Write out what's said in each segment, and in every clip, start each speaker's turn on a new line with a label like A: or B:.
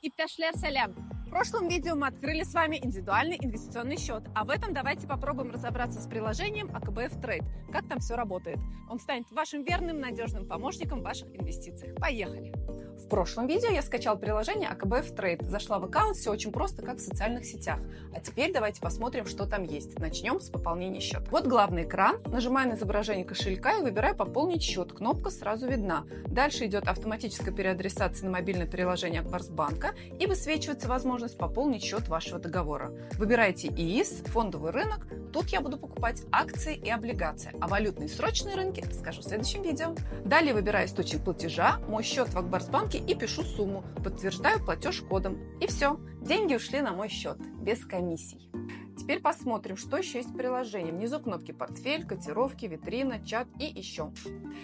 A: Ипташлер салям! В прошлом видео мы открыли с вами индивидуальный инвестиционный счет, а в этом давайте попробуем разобраться с приложением АКБФ Трейд, как там все работает. Он станет вашим верным, надежным помощником в ваших инвестициях. Поехали! В прошлом видео я скачал приложение АКБФ Трейд, зашла в аккаунт, все очень просто, как в социальных сетях. А теперь давайте посмотрим, что там есть. Начнем с пополнения счета. Вот главный экран, нажимаю на изображение кошелька и выбираю «Пополнить счет». Кнопка сразу видна. Дальше идет автоматическая переадресация на мобильное приложение Акбарсбанка и высвечивается возможность пополнить счет вашего договора. Выбирайте ИИС, фондовый рынок. Тут я буду покупать акции и облигации, а валютные срочные рынки расскажу в следующем видео. Далее выбираю источник платежа, мой счет в Акбарсбанке и пишу сумму, подтверждаю платеж кодом. И все, деньги ушли на мой счет, без комиссий. Теперь посмотрим, что еще есть в приложении. Внизу кнопки «Портфель», «Котировки», «Витрина», «Чат» и еще.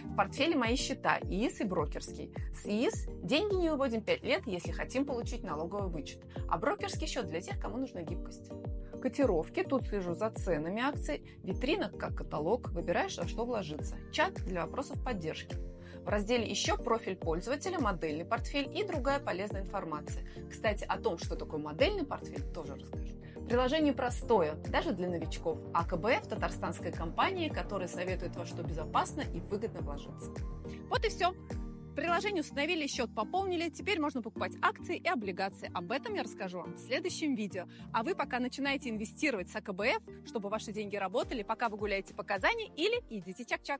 A: В портфеле мои счета ИИС и брокерский. С ИИС деньги не выводим 5 лет, если хотим получить налоговый вычет, а брокерский счет для тех, кому нужна гибкость. Котировки, тут слежу за ценами акций, витрина как каталог, выбираешь, во что вложиться, чат для вопросов поддержки. В разделе «Еще» профиль пользователя, модельный портфель и другая полезная информация. Кстати, о том, что такое модельный портфель, тоже расскажу. Приложение простое, даже для новичков. АКБФ – татарстанская компания, которая советует во что безопасно и выгодно вложиться. Вот и все. Приложение установили, счет пополнили, теперь можно покупать акции и облигации. Об этом я расскажу вам в следующем видео. А вы пока начинаете инвестировать с АКБФ, чтобы ваши деньги работали, пока вы гуляете по Казани или идите чак-чак.